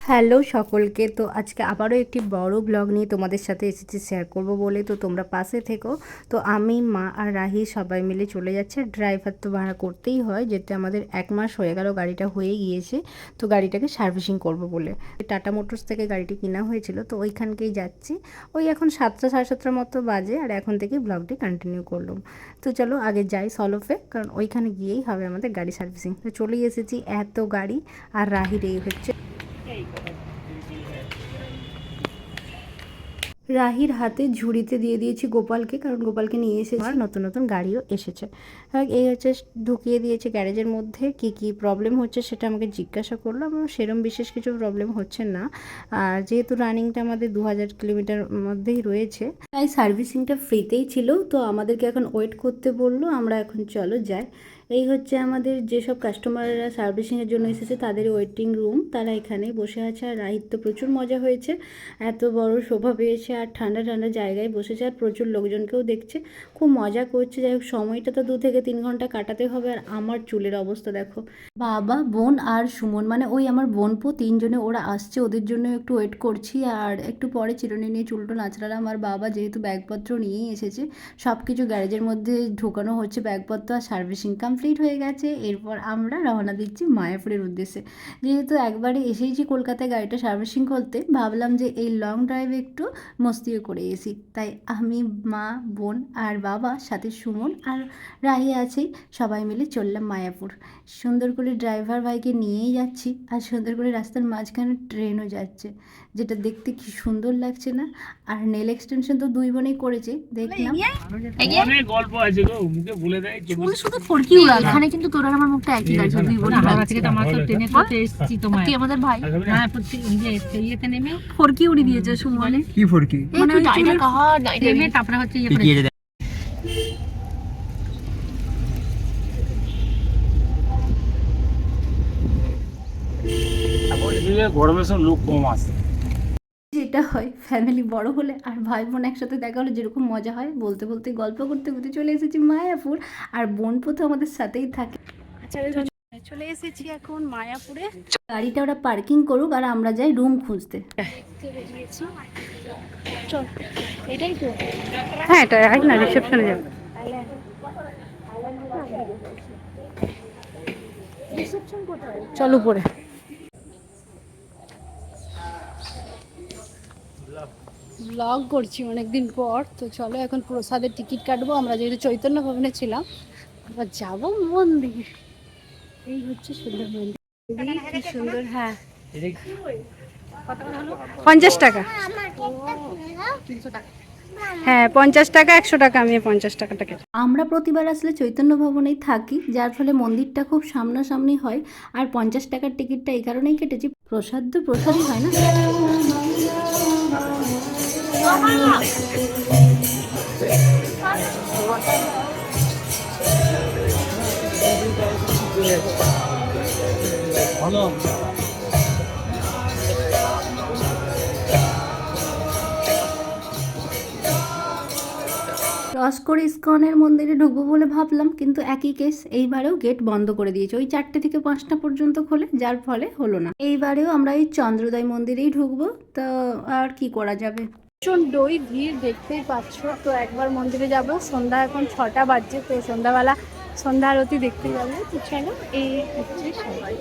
Hello সকলকে। তো আজকে আবারও একটি বড় ব্লগ নিয়ে তোমাদের সাথে এসেছি শেয়ার করব বলে। তো তোমরা পাশে থেকো। তো আমি, মা আর রাহি সবাই মিলে চলে যাচ্ছে। আর ড্রাইভার তো ভাড়া করতেই হয়, যেটা আমাদের 1 মাস হয়ে গেল গাড়িটা হয়ে গিয়েছে। তো গাড়িটাকে সার্ভিসিং করব বলে টাটা মোটরস থেকে গাড়িটি কেনা হয়েছিল, তো ওইখানকেই যাচ্ছি। ওই এখন 7টা সাড়ে 7টার মতো বাজে, আর এখন থেকেই ব্লগটি কন্টিনিউ করলাম। তো চলো আগে যাই সলফে, কারণ ওইখানে গিয়েই হবে আমাদের গাড়ি সার্ভিসিং। তো চলেই এসেছি, এত গাড়ি। আর রাহির এই হচ্ছে রাহির হাতে ঝুড়িতে দিয়ে দিয়েছি গোপালকে, কারণ গোপালকে নিয়ে এসেছি। নতুন নতুন গাড়িও এসেছে। এই হচ্ছে ঢুকিয়ে দিয়েছে গ্যারেজের মধ্যে। কি কি প্রবলেম হচ্ছে সেটা আমাকে জিজ্ঞাসা করলো। আমার সেরম বিশেষ কিছু প্রবলেম হচ্ছে না, আর যেহেতু রানিংটা আমাদের 2000 কিলোমিটার মধ্যেই রয়েছে, তাই সার্ভিসিংটা ফ্রিতেই ছিল। তো আমাদেরকে এখন ওয়েট করতে বললো, আমরা এখন চলো যাই। এই হচ্ছে আমাদের যেসব কাস্টমাররা সার্ভিসিংয়ের জন্য এসেছে তাদের ওয়েটিং রুম, তারা এখানেই বসে আছে। আর রাহির তো প্রচুর মজা হয়েছে, এত বড় শোভা পেয়েছে আর ঠান্ডা ঠান্ডা জায়গায় বসেছে, আর প্রচুর লোকজনকেও দেখছে, খুব মজা করছে। যাই হোক, সময়টা তো 2 থেকে 3 ঘন্টা কাটাতে হবে। আর আমার চুলের অবস্থা দেখো, বাবা, বোন আর সুমন, মানে ওই আমার বোনপো, 3জনে ওরা আসছে, ওদের জন্য একটু ওয়েট করছি। আর একটু পরে চিরুনি নিয়ে চুলটো নাচড়ালাম। আর বাবা যেহেতু ব্যাগপত্র নিয়েই এসেছে, সব কিছু গ্যারেজের মধ্যে ঢোকানো হচ্ছে ব্যাগপত্র, আর সার্ভিসিং কমপ্লিট হয়ে গেছে। এরপর আমরা রওনা দিচ্ছি মায়াপুরের উদ্দেশ্যে। যেহেতু একবারে এসেইছি কলকাতায় গাড়িটা সার্ভিসিং করতে, ভাবলাম যে এই লং ড্রাইভে একটু মস্তিও করে এসি। তাই আমি, মা, বোন আর বাবা, সাথে সুমন আর রাহি আছেই, সবাই মিলে চললাম মায়াপুর। সুন্দর করে ড্রাইভার ভাইকে নিয়েই যাচ্ছি, আর সুন্দর করে রাস্তার মাঝখানে ট্রেনও যাচ্ছে, যেটা দেখতে কি সুন্দর লাগছে না। আর নেল এক্সটেনশন তো 2 বোনেই করেছে, দেখলাম। অনেক গল্প আছে গো, মুখে বলে দেয় শুধু ফরকি উড়া। এখানে কিন্তু তোর আর আমার মুখটা একই লাগছে, 2 বোন। আজকে তো আমার তো ট্রেনে করতে এসেছি তোমার। তুই আমাদের ভাই। হ্যাঁ, ইয়েতে নেমে ফরকি উড়ি দিয়েছে সুমনে। কি ফরকি? মানে ওই চুলের নেমে তারপরে হচ্ছে ইয়ে করে টিকিয়ে দে। গরমের সময় লোক কম আসে। যেটা হয় ফ্যামিলি বড় হলে আর ভাই বোন একসাথে দেখা হলে যেরকম মজা হয়, বলতে বলতে গল্প করতে করতে চলে এসেছি মায়াপুর। আর বোনপো তো আমাদের সাথেই থাকে। চলে এসেছি এখন মায়াপুরে। গাড়িটা ওরা পার্কিং করুক আর আমরা যাই রুম খুঁজতে। চল, এটাই তো। হ্যাঁ, এটা আয় না, রিসেপশনে যাবে। রিসেপশন কোথায়? চল উপরে। ব্লগ করছি অনেকদিন পর। তো চলো এখন প্রসাদের টিকিট কাটবো। আমরা যেহেতু চৈতন্য ভবনে ছিলাম, আবার যাবো মন্দির। এই হচ্ছে সুন্দর মন্দির, কি সুন্দর। হ্যাঁ, 50 টাকা। হ্যাঁ, 50 টাকা, 100 টাকা। আমি 50 টাকাটাকে। আমরা প্রতিবার আসলে চৈতন্য ভবনেই থাকি, যার ফলে মন্দিরটা খুব সামনাসামনি হয়। আর 50 টাকার টিকিটটা এই কারণেই কেটেছি, প্রসাদ তো প্রসাদই হয় না। ভালো ক্রস করে ইস্কনের মন্দিরে ঢুকবো বলে ভাবলাম, কিন্তু একই কেস, এইবারেও গেট বন্ধ করে দিয়েছে। ওই 4টে থেকে 5টা পর্যন্ত খোলে, যার ফলে হলো না। এইবারেও আমরা এই চন্দ্রোদয় মন্দিরেই ঢুকবো। তো আর কি করা যাবে, প্রচণ্ডই ভিড় দেখতেই পাচ্ছ। তো একবার মন্দিরে যাব, সন্ধ্যা এখন 6টা বাজছে, তো সন্ধ্যাবেলা সন্ধ্যা আরতি দেখতে যাবো। তো চলো, এই হচ্ছে সবাই।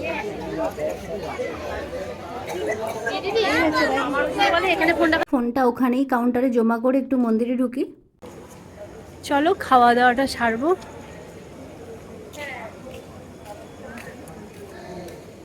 ফোনটা ওখানেই কাউন্টারে জমা করে একটু মন্দিরে ঢুকি। চলো খাওয়া দাওয়াটা সারবো।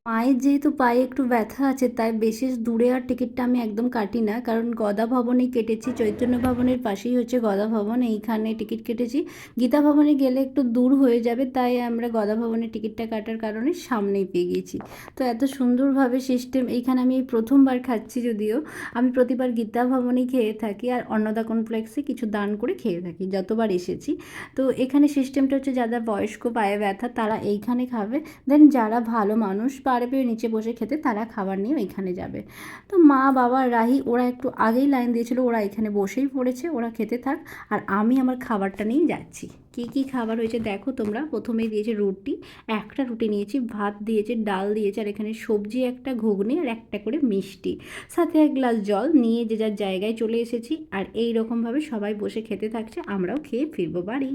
মায়ের যেহেতু পায়ে একটু ব্যথা আছে, তাই বিশেষ দূরে আর টিকিটটা আমি একদম কাটি না, কারণ গদা ভবনেই কেটেছি। চৈতন্য ভবনের পাশেই হচ্ছে গদা ভবন, এইখানে টিকিট কেটেছি। গীতা ভবনে গেলে একটু দূর হয়ে যাবে, তাই আমরা গদা ভবনের টিকিটটা কাটার কারণে সামনেই পেয়ে গেছি। তো এত সুন্দরভাবে সিস্টেম এইখানে, আমি এই প্রথমবার খাচ্ছি। যদিও আমি প্রতিবার গীতা ভবনেই খেয়ে থাকি, আর অন্নদা কমপ্লেক্সে কিছু দান করে খেয়ে থাকি যতবার এসেছি। তো এখানে সিস্টেমটা হচ্ছে, যারা বয়স্ক পায়ে ব্যথা তারা এইখানে খাবে, দেন যারা ভালো মানুষ পারবে ওই নিচে বসে খেতে, তারা খাবার নিয়ে ওইখানে যাবে। তো মা, বাবা, রাহি ওরা একটু আগেই লাইন দিয়েছিল, ওরা এখানে বসেই পড়েছে, ওরা খেতে থাক আর আমি আমার খাবারটা নিয়ে যাচ্ছি। কি কি খাবার হয়েছে দেখো তোমরা। প্রথমেই দিয়েছে রুটি, একটা রুটি নিয়েছি, ভাত দিয়েছে, ডাল দিয়েছে, আর এখানে সবজি একটা, ঘুগনি আর একটা করে মিষ্টি, সাথে এক গ্লাস জল নিয়ে যে যার জায়গায় চলে এসেছি। আর এই রকমভাবে সবাই বসে খেতে থাকছে, আমরাও খেয়ে ফিরবো বাড়ি।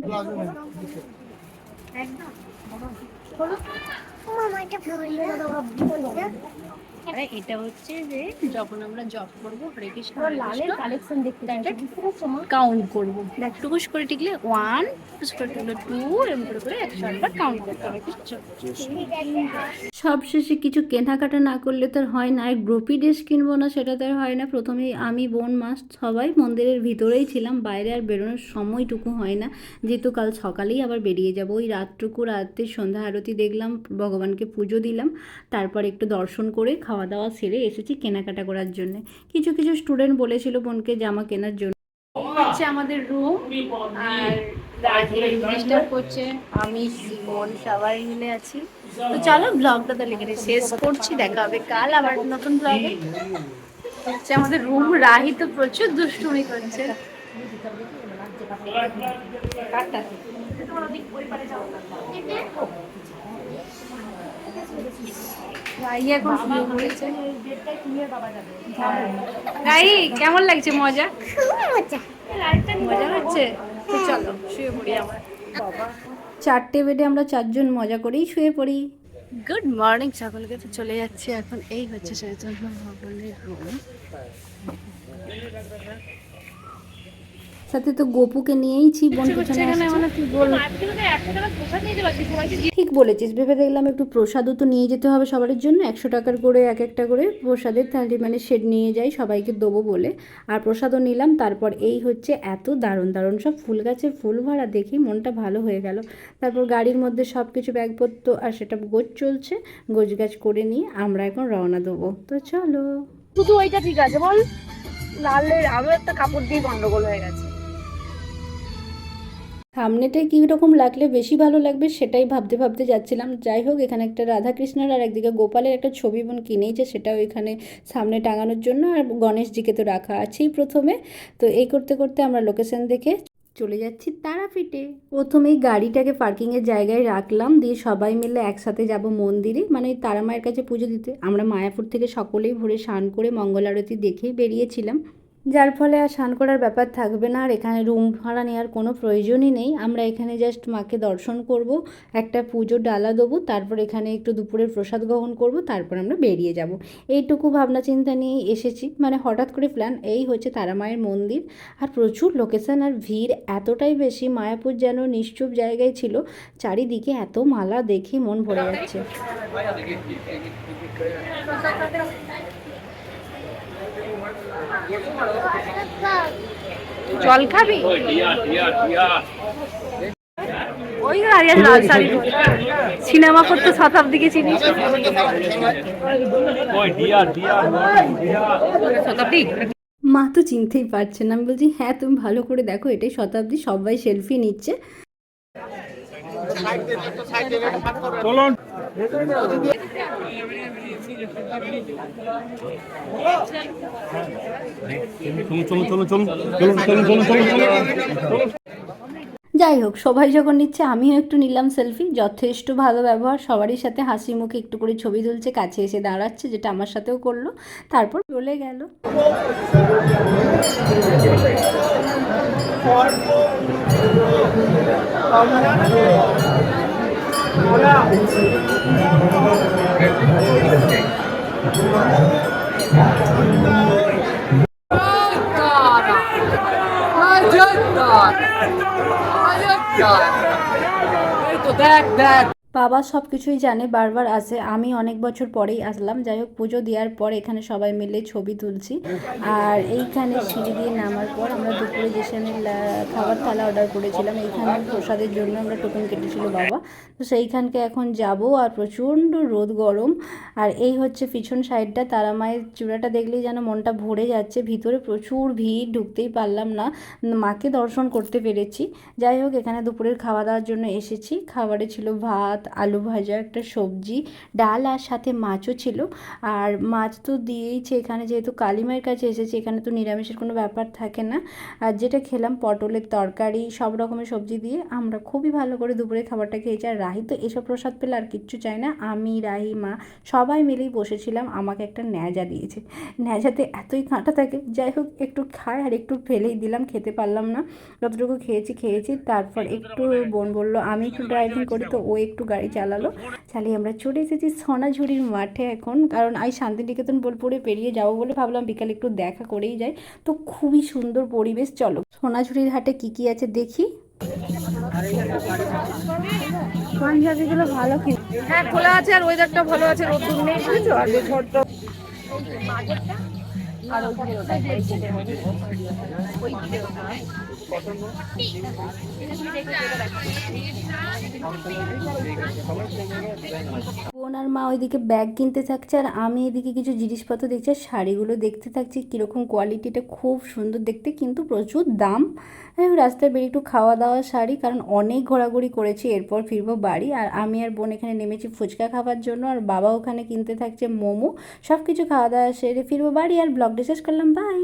আরে এটা হচ্ছে যে যখন আমরা জব করবো হরে কৃষ্ণ লালের কালেকশন দেখতে কাউন্ট করবো, টুকুস করে টিকলে 1, টুকুস করে টিকলে 2, এরকম করে করে 100 বার কাউন্ট করতে হবে। সব শেষে কিছু কেনাকাটা না করলে তো আর হয় না, আর গ্রুপি ড্রেস কিনবো না সেটা তো আর হয় না। প্রথমেই আমি, বোন, মা সবাই মন্দিরের ভিতরেই ছিলাম, বাইরে আর বেরোনোর সময়টুকু হয় না, যেহেতু কাল সকালেই আবার বেরিয়ে যাব। ওই রাতে সন্ধ্যা আরতি দেখলাম, ভগবানকে পুজো দিলাম, তারপর একটু দর্শন করে খাওয়া দাওয়া সেরে এসেছি কেনাকাটা করার জন্য। কিছু কিছু স্টুডেন্ট বলেছিল বোনকে জামা কেনার জন্য। হচ্ছে আমাদের রুম, আর ডিস্টার্ব করছে, আমি বোন সবাই মিলে আছি। তো চলো ব্লগটা তাহলে এখানে শেষ করছি, দেখা হবে কাল আবার নতুন ব্লগে। হচ্ছে আমাদের রুম, রাহি তো প্রচুর দুষ্টুমি করছে। কেমন লাগছে? মজা মজা হচ্ছে। তো চলো শুয়ে পড়ি আমরা। 4টে বেডে আমরা 4জন মজা করেই শুয়ে পড়ি। গুড মর্নিং সকলকে। তো চলে যাচ্ছি এখন। এই হচ্ছে সেজন্য ভবনের রুম, সাথে তো গোপুকে নিয়েইছি, বোন পিছনে ঠিক বলেছিস। ভেবে দেখলাম একটু প্রসাদও তো নিয়ে যেতে হবে সবার জন্য, 100 টাকার করে এক একটা করে প্রসাদের থালি মানে সেট নিয়ে যাই, সবাইকে দেবো বলে। আর প্রসাদও নিলাম। তারপর এই হচ্ছে এত দারুণ দারুণ সব ফুল গাছের ফুল ভরা, দেখি মনটা ভালো হয়ে গেল। তারপর গাড়ির মধ্যে সব কিছু ব্যাগপত্র আর সেটা গোছ চলছে, গোছ গাছ করে নিয়ে আমরা এখন রওনা দেবো। তো চলো। শুধু ওইটা ঠিক আছে বল, লালের আরো একটা কাপড় দিয়ে গন্ডগোল হয়ে গেছে। সামনেটায় কী রকম লাগলে বেশি ভালো লাগবে সেটাই ভাবতে ভাবতে যাচ্ছিলাম। যাই হোক, এখানে একটা রাধাকৃষ্ণের আর একদিকে গোপালের একটা ছবি বোন কিনেইছে, সেটাও এখানে সামনে টাঙানোর জন্য। আর গণেশজিকে তো রাখা আছেই প্রথমে। তো এই করতে করতে আমরা লোকেশন দেখে চলে যাচ্ছি তারাপীঠে। প্রথমেই গাড়িটাকে পার্কিংয়ের জায়গায় রাখলাম, দিয়ে সবাই মিলে একসাথে যাব মন্দিরে, মানে তারা মায়ের কাছে পুজো দিতে। আমরা মায়াপুর থেকে সকলেই ভোরে স্নান করে মঙ্গল আরতি দেখেই বেরিয়েছিলাম, যার ফলে আর স্নান করার ব্যাপার থাকবে না। আর এখানে রুম ভাড়া নেওয়ার কোনো প্রয়োজনই নেই। আমরা এখানে জাস্ট মাকে দর্শন করব, একটা পুজো ডালা দেবো, তারপর এখানে একটু দুপুরের প্রসাদ গ্রহণ করব, তারপর আমরা বেরিয়ে যাব। এইটুকু ভাবনা চিন্তা নিয়েই এসেছি, মানে হঠাৎ করে প্ল্যান। এই হচ্ছে তারা মায়ের মন্দির, আর প্রচুর লোকেশন আর ভিড় এতটাই বেশি, মায়াপুর যেন নিশ্চুপ জায়গায় ছিল। চারিদিকে এত মালা দেখে মন ভরে যাচ্ছে। জল খাবি? ওই লাল শাড়ি সিনেমা করতে শতাব্দীকে চিনিস? শতাব্দী মা তো চিনতেই পারছে না। আমি বলছি হ্যাঁ তুমি ভালো করে দেখো, এটাই শতাব্দী। সবাই সেলফি নিচ্ছে। যাই হোক, সবাই যখন নিচ্ছে আমিও একটু নিলাম সেলফি। যথেষ্ট ভালো ব্যবহার, সবারই সাথে হাসি মুখে একটু করে ছবি তুলছে, কাছে এসে দাঁড়াচ্ছে, যেটা আমার সাথেও করলো। তারপর চলে গেল। বাবা সব কিছুই জানে, বারবার আসে, আমি অনেক বছর পরেই আসলাম। যাই হোক, পুজো দেওয়ার পর এখানে সবাই মিলে ছবি তুলছি। আর এইখানে সিঁড়ি দিয়ে নামার পর আমরা দুপুরে যেখানে খাবার থালা অর্ডার করেছিলাম, এইখানে প্রসাদের জন্য আমরা টোকন কেটেছিল বাবা। তো সেইখানকে এখন যাব। আর প্রচণ্ড রোদ, গরম। আর এই হচ্ছে পিছন সাইডটা, তারা মায়ের চূড়াটা দেখলেই যেন মনটা ভরে যাচ্ছে। ভিতরে প্রচুর ভিড়, ঢুকতেই পারলাম না, মাকে দর্শন করতে পেরেছি। যাই হোক, এখানে দুপুরের খাওয়া দাওয়ার জন্য এসেছি। খাবারে ছিল ভাত, আলু ভাজা, একটা সবজি, ডাল আর সাথে মাছও ছিল। আর মাছ তো দিয়েইছে এখানে, যেহেতু কালিমায়ের কাছে এসেছে এখানে তো নিরামিষের কোনো ব্যাপার থাকে না। আর যেটা খেলাম পটলের তরকারি, সব রকমের সবজি দিয়ে আমরা খুবই ভালো করে দুপুরে খাবারটা খেয়েছি। আর রাহি তো এসব প্রসাদ পেলে আর কিচ্ছু চায় না। আমি, রাহি, মা সবাই মিলেই বসেছিলাম। আমাকে একটা ন্যাজা দিয়েছে, ন্যাজাতে এতই কাঁটা থাকে, যাই হোক একটু খাই আর একটু ফেলেই দিলাম, খেতে পারলাম না। যতটুকু খেয়েছি। তারপর একটু বোন বললো আমি একটু ড্রাইভিং করি, তো ও একটু গাড়ি চালিয়ে আমরা চলে এসেছি সোনাঝুরির মাঠে এখন। কারণ আমি শান্তিনিকেতন বোলপুরে পেরিয়ে যাবো বলে ভাবলাম বিকালে একটু দেখা করেই যাই। তো খুবই সুন্দর পরিবেশ। চলো সোনাঝুরির হাটে কি আছে দেখি। পাঞ্জাবিগুলো ভালো কি, হ্যাঁ খোলা আছে আর ওয়েদারটা ভালো আছে, রোদ্দুর নেই বুঝেছো, আর ঝড়টা আর বোন আর মা ওইদিকে ব্যাগ কিনতে থাকছে আর আমি এদিকে কিছু জিনিসপত্র দেখছি। আর শাড়িগুলো দেখতে থাকছি কীরকম কোয়ালিটিটা, খুব সুন্দর দেখতে কিন্তু প্রচুর দাম। রাস্তায় বেরিয়ে একটু খাওয়া দাওয়া শাড়ি, কারণ অনেক ঘোরাঘুরি করেছি, এরপর ফিরবো বাড়ি। আর আমি আর বোন এখানে নেমেছি ফুচকা খাবার জন্য, আর বাবা ওখানে কিনতে থাকছে মোমো। সব কিছু খাওয়া দাওয়া সেরে ফিরবো বাড়ি। আর ব্লগটা শেষ করলাম, বাই।